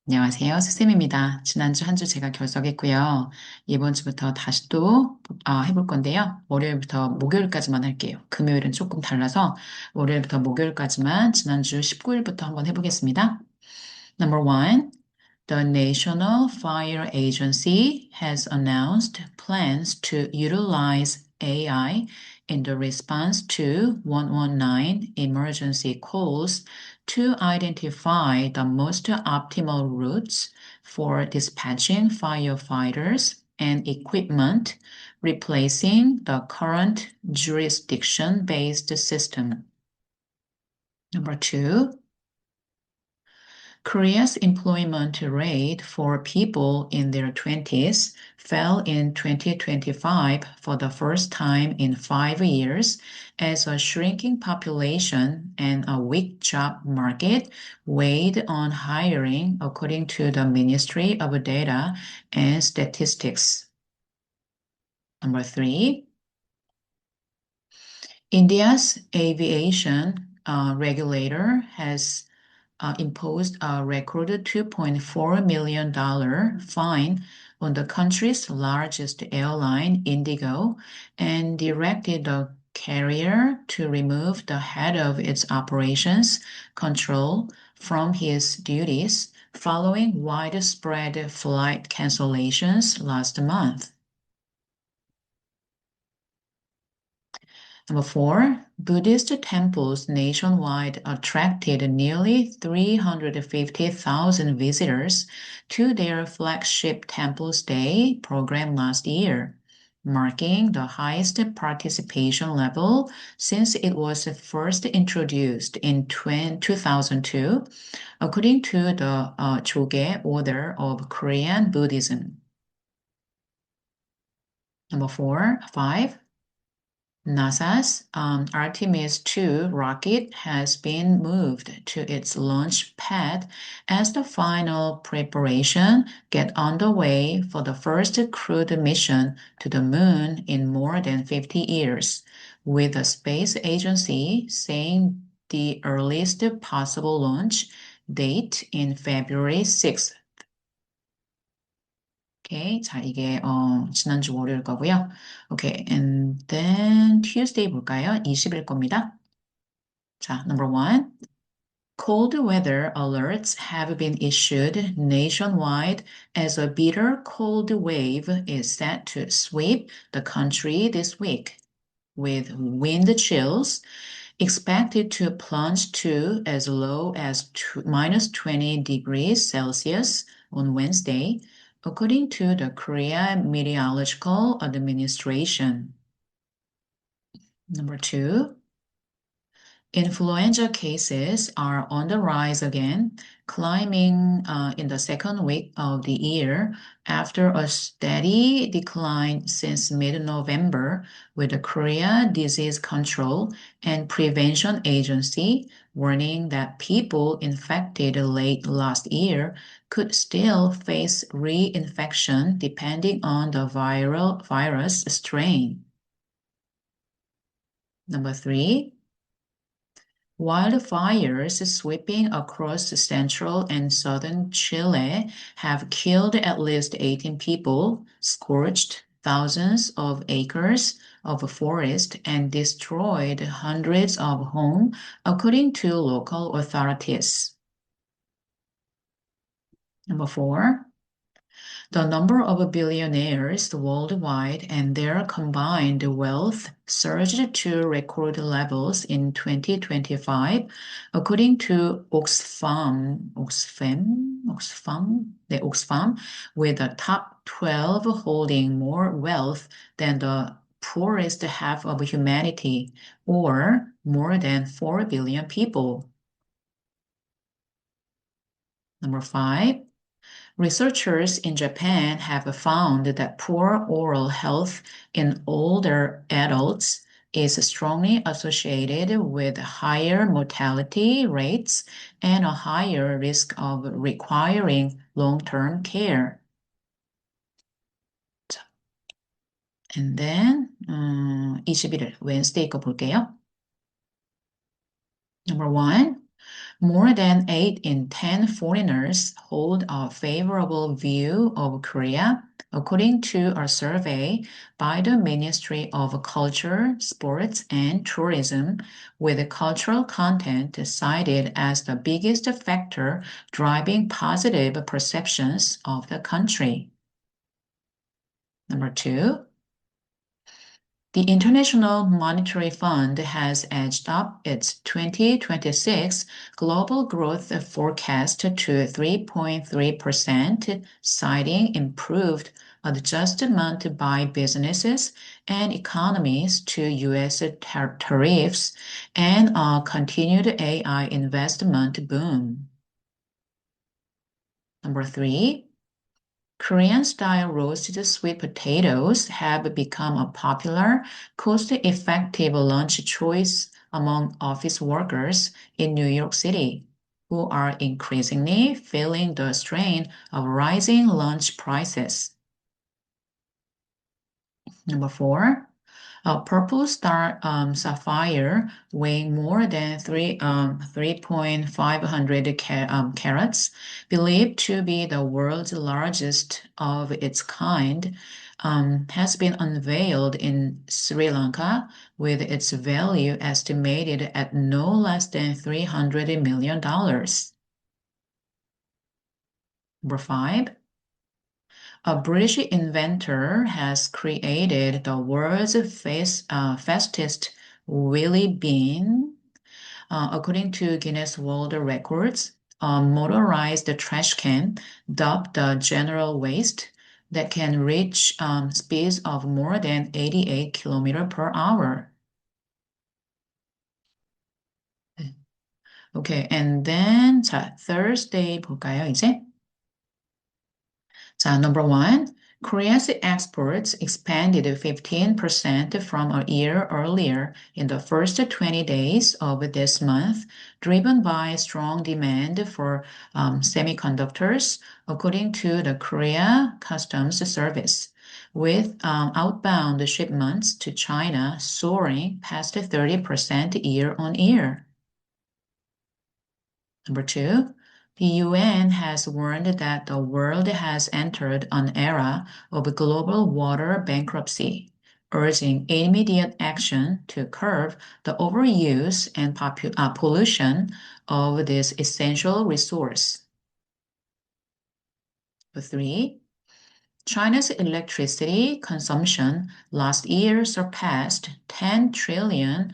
안녕하세요. 스쌤입니다. 지난주 한 주 제가 결석했고요. 이번 주부터 다시 또 해볼 건데요. 월요일부터 목요일까지만 할게요. 금요일은 조금 달라서 월요일부터 목요일까지만 지난주 19일부터 한번 해보겠습니다. Number one, the National Fire Agency has announced plans to utilize AI in the response to 119 emergency calls to identify the most optimal routes for dispatching firefighters and equipment, replacing the current jurisdiction-based system. Number two, Korea's employment rate for people in their 20s fell in 2025 for the first time in 5 years as a shrinking population and a weak job market weighed on hiring, according to the Ministry of Data and Statistics. Number three, India's aviation regulator has imposed a record $2.4 million fine on the country's largest airline, Indigo, and directed the carrier to remove the head of its operations control from his duties following widespread flight cancellations last month. Number four, Buddhist temples nationwide attracted nearly 350,000 visitors to their flagship Temple's Day program last year, marking the highest participation level since it was first introduced in 2002, according to the Choge Order of Korean Buddhism. Number five, NASA's Artemis 2 rocket has been moved to its launch pad as the final preparation get underway for the first crewed mission to the moon in more than 50 years, with the space agency saying the earliest possible launch date in February 6th. 오케이. 자, 이게, 지난주 월요일 거고요. 오케이. And then Tuesday 볼까요? 20일 겁니다. 자, number one. Cold weather alerts have been issued nationwide as a bitter cold wave is set to sweep the country this week, with wind chills expected to plunge to as low as minus 20 degrees Celsius on Wednesday, according to the Korea Meteorological Administration. Number two, influenza cases are on the rise again, climbing in the second week of the year after a steady decline since mid-November, with the Korea Disease Control and Prevention Agency warning that people infected late last year could still face reinfection depending on the virus strain. Number three, wildfires sweeping across central and southern Chile have killed at least 18 people, scorched thousands of acres of forest, and destroyed hundreds of homes, according to local authorities. Number four, the number of billionaires worldwide and their combined wealth surged to record levels in 2025, according to Oxfam, with the top 12 holding more wealth than the poorest half of humanity, or more than 4 billion people. Number five, researchers in Japan have found that poor oral health in older adults is strongly associated with higher mortality rates and a higher risk of requiring long-term care. And then 21일 Wednesday 거 볼게요. Number one, More than 8 in 10 foreigners hold a favorable view of Korea, according to a survey by the Ministry of Culture, Sports, and Tourism, with cultural content cited as the biggest factor driving positive perceptions of the country. Number 2. The International Monetary Fund has edged up its 2026 global growth forecast to 3.3%, citing improved adjustment by businesses and economies to U.S. tariffs and a continued AI investment boom. Number 3. Korean-style roasted sweet potatoes have become a popular, cost-effective lunch choice among office workers in New York City, who are increasingly feeling the strain of rising lunch prices. Number 4. A purple star sapphire weighing more than 3.500 carats, believed to be the world's largest of its kind, has been unveiled in Sri Lanka with its value estimated at no less than $300 million. Number 5. A British inventor has created the world's fastest wheelie bin. According to Guinness World Records, a motorized trash can, dubbed the General Waste, that can reach speeds of more than 88 km per hour. Okay, and then Thursday 볼까요, 이제? 자, number 1. Korea's exports expanded 15% from a year earlier in the first 20 days of this month, driven by strong demand for semiconductors, according to the Korea Customs Service, with outbound shipments to China soaring past 30% year on year. Number 2. The UN has warned that the world has entered an era of global water bankruptcy, urging immediate action to curb the overuse and pollution of this essential resource. 3. China's electricity consumption last year surpassed 10 trillion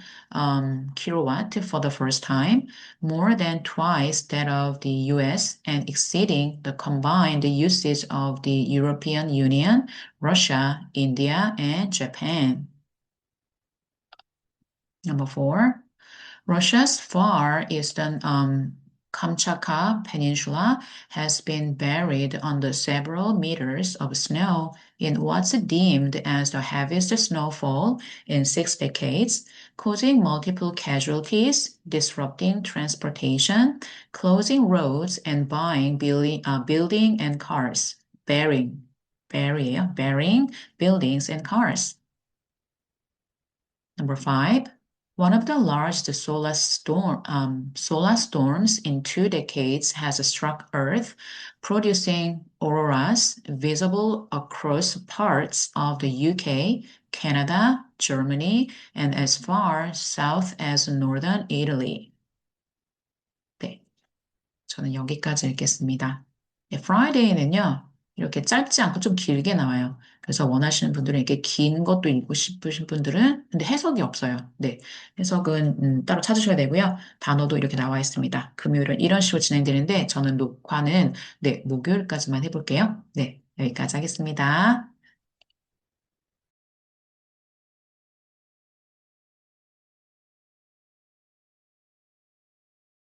kilowatt for the first time, more than twice that of the US and exceeding the combined usage of the European Union, Russia, India, and Japan. Number 4. Russia's far eastern Kamchatka Peninsula has been buried under several meters of snow in what's deemed as the heaviest snowfall in 6 decades, causing multiple casualties, disrupting transportation, closing roads, and building and cars, burying buildings and cars. Number 5. One of the largest solar storms in 2 decades has struck Earth, producing auroras visible across parts of the UK, Canada, Germany, and as far south as northern Italy. 네, 저는 여기까지 읽겠습니다. 네, Friday는요, 이렇게 짧지 않고 좀 길게 나와요. 그래서 원하시는 분들은 이렇게 긴 것도 읽고 싶으신 분들은 근데 해석이 없어요. 네, 해석은 따로 찾으셔야 되고요. 단어도 이렇게 나와 있습니다. 금요일은 이런 식으로 진행되는데 저는 녹화는 네, 목요일까지만 해볼게요. 네, 여기까지 하겠습니다.